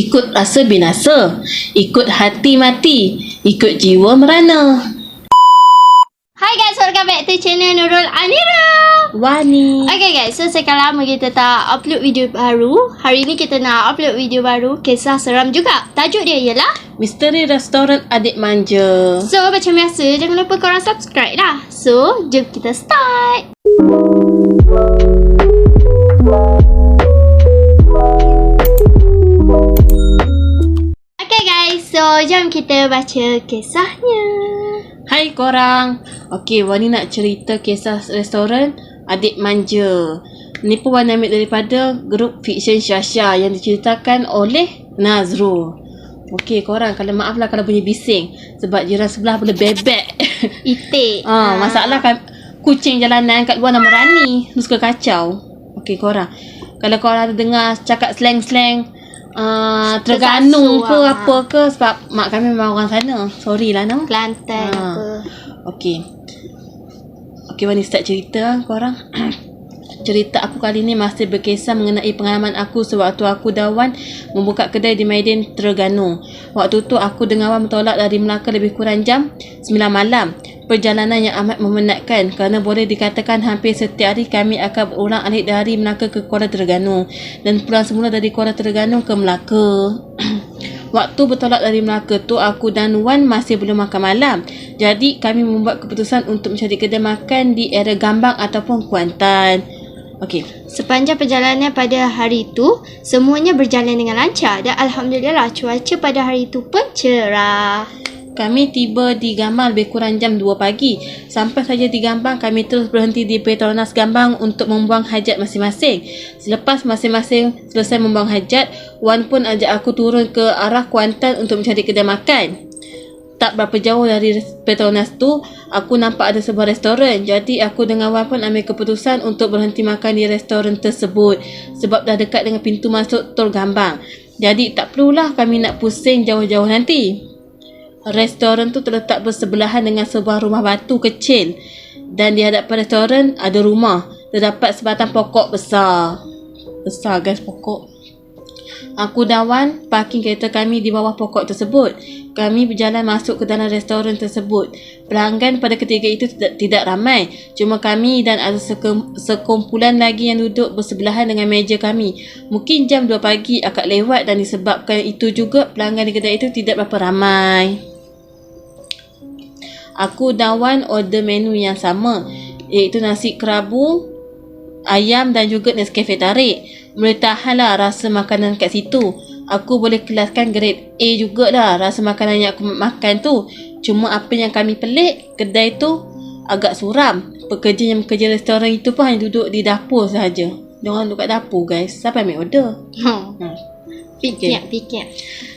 Ikut rasa binasa, ikut hati mati, ikut jiwa merana. Hi guys, welcome back to channel Nurul Anira. Wani. Okay guys, so sekarang lama kita tak upload video baru. Hari ni kita nak upload video baru, kisah seram juga. Tajuk dia ialah Misteri Restoran Adik Manja. So macam biasa, jangan lupa korang subscribe lah. So, jom kita start. Okay guys, so jom kita baca kisahnya. Hai korang. Okey, Wani nak cerita kisah restoran Adik Manja. Ni pun Wani ambil daripada grup fiksyen Syasha yang diceritakan oleh Nazrul. Okey korang, kalau maaflah kalau bunyi bising sebab jiran sebelah boleh bebek. Itik. Masalah kan kucing jalanan kat luar nama Rani, dia suka kacau. Okey korang, kalau korang ada dengar cakap slang-slang Terengganu ke apa ke, sebab mak kami memang orang sana. Sorry lah no. Kelantan apa. Okey, Wani start cerita korang. Cerita aku kali ni masih berkisah mengenai pengalaman aku sewaktu aku Dawan membuka kedai di Maidin, Terengganu. Waktu tu aku dengan Wan bertolak dari Melaka lebih kurang jam 9 malam. Perjalanan yang amat memenatkan kerana boleh dikatakan hampir setiap hari kami akan berulang alik dari Melaka ke Kuala Terengganu dan pulang semula dari Kuala Terengganu ke Melaka. Waktu bertolak dari Melaka tu, aku dan Wan masih belum makan malam. Jadi kami membuat keputusan untuk mencari kedai makan di area Gambang ataupun Kuantan. Okey. Sepanjang perjalanan pada hari itu, semuanya berjalan dengan lancar dan alhamdulillah cuaca pada hari itu pun cerah. Kami tiba di Gambang lebih kurang jam 2 pagi. Sampai saja di Gambang, kami terus berhenti di Petronas Gambang untuk membuang hajat masing-masing. Selepas masing-masing selesai membuang hajat, Wan pun ajak aku turun ke arah Kuantan untuk mencari kedai makan. Tak berapa jauh dari Petronas tu, aku nampak ada sebuah restoran. Jadi aku dengan Wan pun ambil keputusan untuk berhenti makan di restoran tersebut sebab dah dekat dengan pintu masuk Tol Gambang. Jadi tak perlulah kami nak pusing jauh-jauh nanti. Restoran tu terletak bersebelahan dengan sebuah rumah batu kecil dan di hadapan restoran ada rumah. Terdapat sebatang pokok besar. Besar guys pokok. Aku dan Wan parking kereta kami di bawah pokok tersebut. Kami berjalan masuk ke dalam restoran tersebut. Pelanggan pada ketika itu tidak ramai. Cuma kami dan ada sekumpulan lagi yang duduk bersebelahan dengan meja kami. Mungkin jam 2 pagi akak lewat dan disebabkan itu juga pelanggan di kedai itu tidak berapa ramai. Aku dan Wan order menu yang sama, iaitu nasi kerabu, ayam dan juga Nescafe tarik. Boleh tahanlah rasa makanan kat situ. Aku boleh kelaskan grade A jugalah rasa makanan yang aku makan tu. Cuma apa yang kami pelik, kedai tu agak suram. Pekerja yang bekerja restoran itu pun hanya duduk di dapur sahaja. Diorang duduk kat dapur guys. Siapa ambil order? Fikir.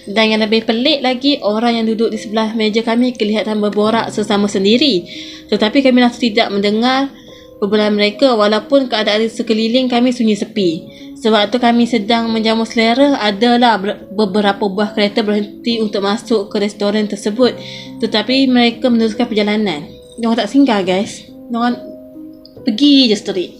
Dan yang lebih pelik lagi, orang yang duduk di sebelah meja kami kelihatan berborak sesama sendiri. Tetapi kami langsung tidak mendengar perbualan mereka walaupun keadaan sekeliling kami sunyi sepi. Sewaktu kami sedang menjamu selera, adalah beberapa buah kereta berhenti untuk masuk ke restoran tersebut. Tetapi mereka meneruskan perjalanan. Diorang tak singgah guys. Diorang pergi je straight.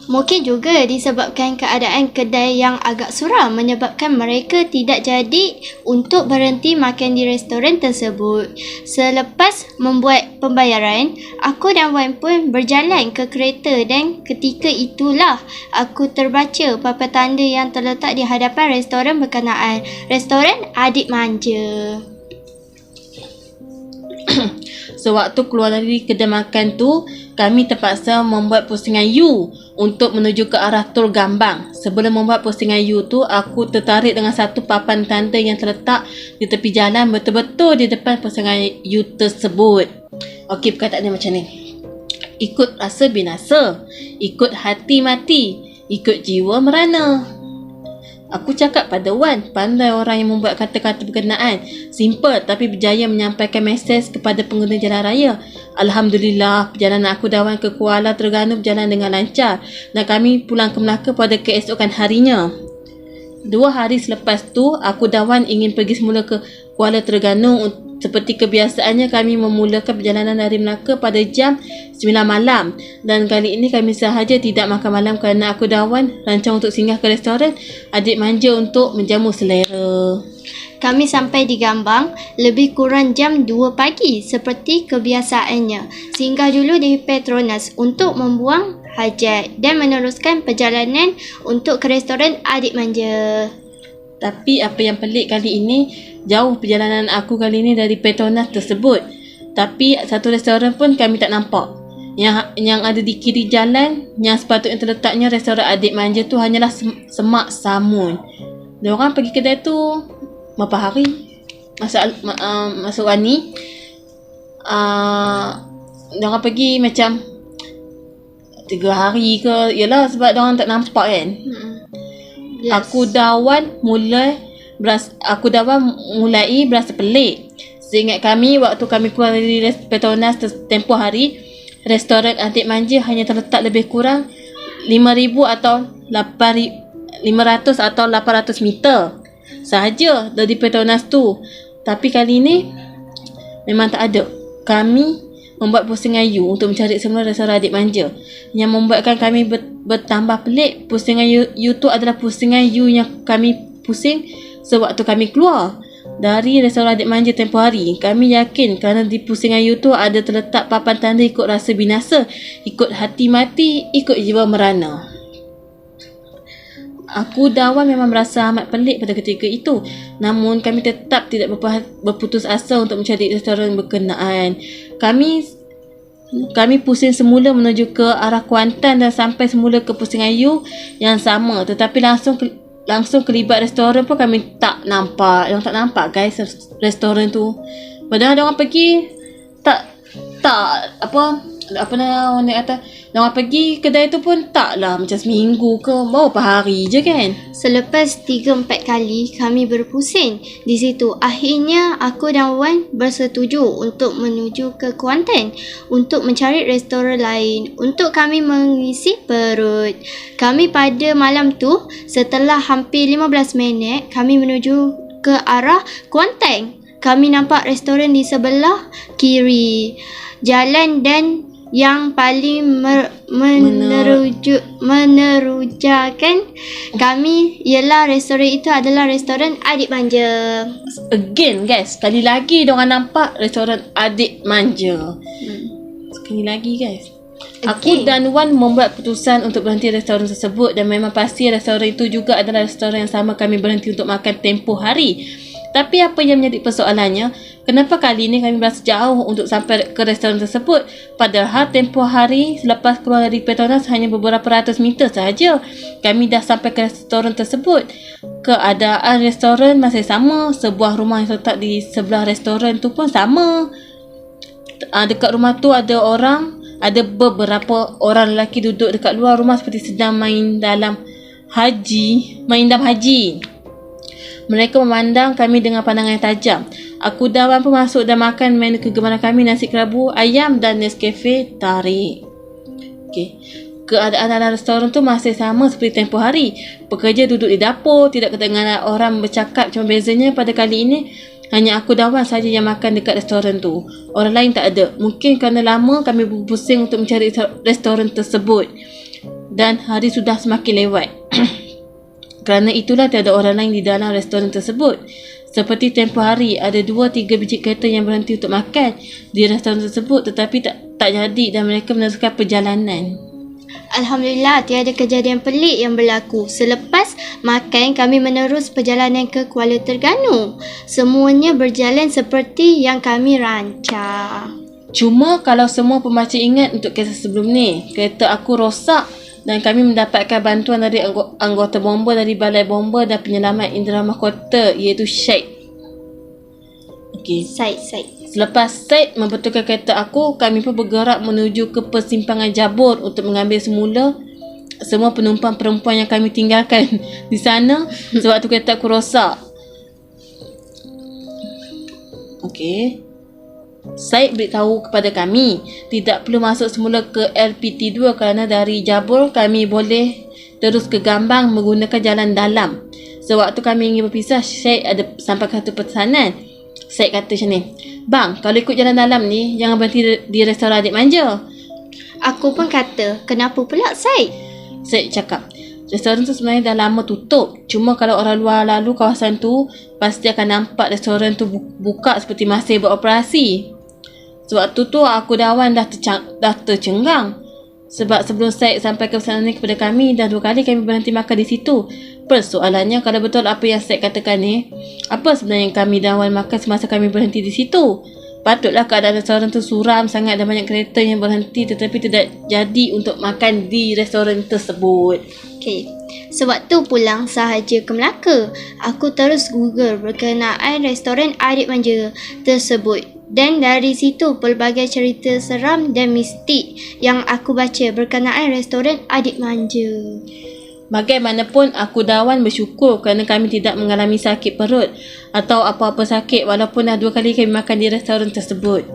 Mungkin juga disebabkan keadaan kedai yang agak suram menyebabkan mereka tidak jadi untuk berhenti makan di restoran tersebut. Selepas membuat pembayaran, aku dan Wan pun berjalan ke kereta dan ketika itulah aku terbaca papan tanda yang terletak di hadapan restoran berkenaan. Restoran Adik Manja. Sewaktu keluar dari kedai makan tu, kami terpaksa membuat pusingan U untuk menuju ke arah Tol Gambang. Sebelum membuat pusingan U tu, aku tertarik dengan satu papan tanda yang terletak di tepi jalan betul-betul di depan pusingan U tersebut. Okey, perkataannya macam ni. Ikut rasa binasa, ikut hati mati, ikut jiwa merana. Aku cakap pada Wan, pandai orang yang membuat kata-kata berkenaan. Simple tapi berjaya menyampaikan mesej kepada pengguna jalan raya. Alhamdulillah, perjalanan aku dan Wan ke Kuala Terengganu berjalan dengan lancar dan kami pulang ke Melaka pada keesokan harinya. 2 hari selepas tu, aku dan Wan ingin pergi semula ke Kuala Terengganu. Seperti kebiasaannya, kami memulakan perjalanan dari Melaka pada jam 9 malam. Dan kali ini kami sahaja tidak makan malam kerana aku dan Wan rancang untuk singgah ke restoran Adik Manja untuk menjamu selera. Kami sampai di Gambang lebih kurang jam 2 pagi seperti kebiasaannya. Singgah dulu di Petronas untuk membuang hajat dan meneruskan perjalanan untuk ke restoran Adik Manja. Tapi apa yang pelik kali ini, jauh perjalanan aku kali ini dari Petronas tersebut. Tapi satu restoran pun kami tak nampak. Yang ada di kiri jalan, yang sepatutnya terletaknya restoran Adik Manja tu hanyalah semak samun. Diorang pergi kedai tu berapa hari? Masa Wani. Diorang pergi macam 3 hari ke. Yalah, sebab diorang tak nampak kan. Yes. Aku dawan mulai berasa pelik. Seingat kami, waktu kami keluar dari Petronas tempoh hari, restoran Adik Manja hanya terletak lebih kurang 5,000 atau 500 atau 800 meter sahaja dari Petronas tu. Tapi kali ni memang tak ada. Kami membuat pusing ayu untuk mencari semula restoran Adik Manja. Yang membuatkan kami bertambah pelik, pusingan you tu adalah pusingan you yang kami pusing sewaktu kami keluar dari restoran Adik Manja tempoh hari. Kami yakin kerana di pusingan you tu ada terletak papan tanda ikut rasa binasa, ikut hati mati, ikut jiwa merana. Aku dan Wan memang merasa amat pelik pada ketika itu. Namun kami tetap tidak berputus asa untuk mencari restoran berkenaan. Kami pusing semula menuju ke arah Kuantan dan sampai semula ke Pusing Ayu yang sama. Tetapi langsung kelibat restoran pun kami tak nampak. Yang tak nampak guys restoran tu. Padahal diorang pergi apa nama orang kata, diorang pergi kedai tu pun taklah macam seminggu ke berapa hari je kan. Selepas 3-4 kali kami berpusing di situ, akhirnya aku dan Wan bersetuju untuk menuju ke Kuantan untuk mencari restoran lain untuk kami mengisi perut. Kami pada malam tu, setelah hampir 15 minit kami menuju ke arah Kuantan, kami nampak restoran di sebelah kiri jalan dan yang paling menerujakan kami ialah restoran itu adalah restoran Adik Manja. Again guys, sekali lagi diorang nampak restoran Adik Manja. Sekali lagi guys. Aku dan Wan membuat keputusan untuk berhenti restoran tersebut dan memang pasti restoran itu juga adalah restoran yang sama kami berhenti untuk makan tempoh hari. Tapi apa yang menjadi persoalannya, kenapa kali ini kami berasa jauh untuk sampai ke restoran tersebut? Padahal tempoh hari selepas keluar dari Petronas hanya beberapa ratus meter sahaja. Kami dah sampai ke restoran tersebut. Keadaan restoran masih sama. Sebuah rumah yang terletak di sebelah restoran tu pun sama. Dekat rumah tu ada beberapa orang lelaki duduk dekat luar rumah seperti sedang main dalam haji. Mereka memandang kami dengan pandangan yang tajam. Aku dan Wan pun masuk dan makan menu kegemaran kami, nasi kerabu, ayam dan Nescafe tarik. Keadaan dalam restoran tu masih sama seperti tempoh hari. Pekerja duduk di dapur, tidak kedengaran orang bercakap. Cuma bezanya pada kali ini hanya aku dan Wan saja yang makan dekat restoran tu. Orang lain tak ada. Mungkin kerana lama kami berpusing untuk mencari restoran tersebut dan hari sudah semakin lewat. Kerana itulah tiada orang lain di dalam restoran tersebut. Seperti tempoh hari, ada 2-3 biji kereta yang berhenti untuk makan di restoran tersebut, tetapi tak jadi dan mereka meneruskan perjalanan. Alhamdulillah, tiada kejadian pelik yang berlaku. Selepas makan, kami menerus perjalanan ke Kuala Terengganu. Semuanya berjalan seperti yang kami rancang. Cuma kalau semua pembaca ingat untuk kisah sebelum ni, kereta aku rosak dan kami mendapatkan bantuan dari anggota bomba dari Balai Bomba dan Penyelamat Indera Mahkota, iaitu Syed. Syed. Selepas Syed membetulkan kereta aku, kami pun bergerak menuju ke persimpangan Jabur untuk mengambil semua penumpang perempuan yang kami tinggalkan di sana sewaktu kereta aku rosak. Syed beritahu kepada kami tidak perlu masuk semula ke LPT2 kerana dari Jabur kami boleh terus ke Gambang menggunakan jalan dalam. Sewaktu kami ingin berpisah, Syed ada sampaikan satu pesanan. Syed kata macam ni, "Bang, kalau ikut jalan dalam ni, jangan berhenti di restoran Adik Manja." Aku pun kata, kenapa pula Syed? Syed cakap, restoran tu sebenarnya dah lama tutup. Cuma kalau orang luar lalu kawasan tu, pasti akan nampak restoran tu buka seperti masih beroperasi. Sewaktu tu aku dan Wan dah tercengang. Sebab sebelum Syed sampaikan pesanan ni kepada kami, dah 2 kali kami berhenti makan di situ. Persoalannya, kalau betul apa yang Syed katakan ni, apa sebenarnya yang kami dan Wan makan semasa kami berhenti di situ? Patutlah keadaan restoran tu suram sangat dan banyak kereta yang berhenti tetapi tidak jadi untuk makan di restoran tersebut. Okey. Sewaktu pulang sahaja ke Melaka, aku terus Google berkenaan restoran Adik Manja tersebut. Dan dari situ pelbagai cerita seram dan mistik yang aku baca berkenaan restoran Adik Manja. Bagaimanapun, aku dan Wan bersyukur kerana kami tidak mengalami sakit perut atau apa-apa sakit walaupun dah 2 kali kami makan di restoran tersebut.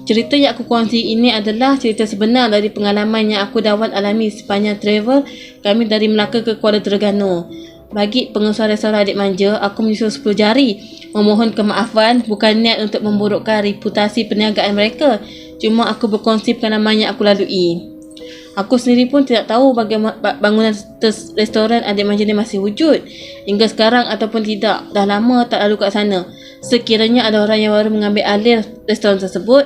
Cerita yang aku kongsi ini adalah cerita sebenar dari pengalaman yang aku dan Wan alami sepanjang travel kami dari Melaka ke Kuala Terengganu. Bagi pengusaha restoran Adik Manja, aku menyusul 10 jari memohon kemaafan, bukan niat untuk memburukkan reputasi perniagaan mereka. Cuma aku berkongsi pengalaman yang aku lalui. Aku sendiri pun tidak tahu bagaimana bangunan restoran Adik Manja ni masih wujud hingga sekarang ataupun tidak. Dah lama tak lalu kat sana. Sekiranya ada orang yang baru mengambil alih restoran tersebut,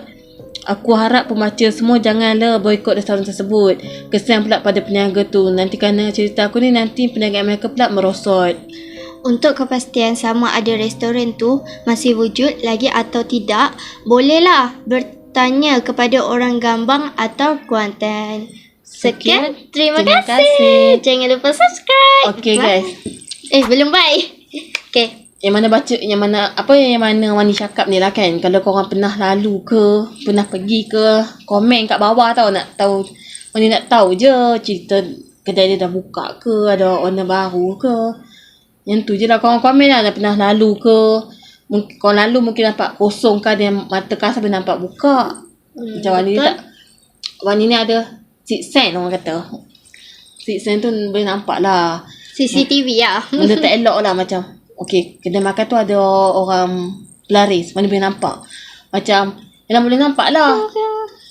aku harap pembaca semua janganlah boikot restoran tersebut. Kesian pula pada peniaga tu. Nanti kerana cerita aku ni, nanti perniagaan mereka pula merosot. Untuk kepastian sama ada restoran tu masih wujud lagi atau tidak, bolehlah bertanya kepada orang Gambang atau Kuantan. Sekian, terima kasih. Jangan lupa subscribe. Okay guys, Belum bye. Okay. yang mana Wani cakap ni lah kan. Kalau korang pernah lalu ke, pernah pergi ke, komen kat bawah tau. Nak tahu, Wani nak tahu je cerita kedai dia dah buka ke, ada owner baru ke. Yang tu je lah korang komen lah. Dah pernah lalu ke, korang lalu mungkin nampak kosong ke, dia mata kasar boleh nampak buka. Macam Wani ni tak, Wani ni ada sixth sense orang kata. Sixth sense tu boleh nampak lah CCTV lah. benda tak elok lah. Macam okay, kedai makan tu ada orang pelaris, mana boleh nampak. Macam Yelah boleh nampak lah.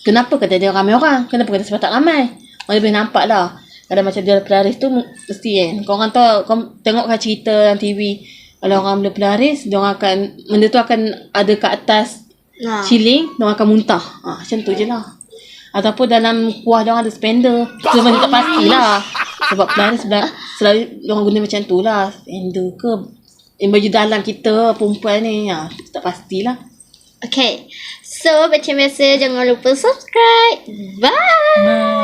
Kenapa kedai dia ramai orang, kenapa kedai sebab tak ramai, mana boleh nampak lah. Kalau macam dia pelaris tu mesti kan, korang tahu, korang tengokkan cerita dalam TV, kalau orang boleh pelaris, diorang akan, benda tu akan ada kat atas ceiling, diorang akan muntah. Macam tu je lah. Ataupun dalam kuah diorang ada spender. Itu memang tak pastilah. Sebab pelaris selalu diorang guna macam tu lah. Spender ke, baju dalam kita perempuan ni, tak pastilah. Okay. So macam biasa, jangan lupa subscribe. Bye.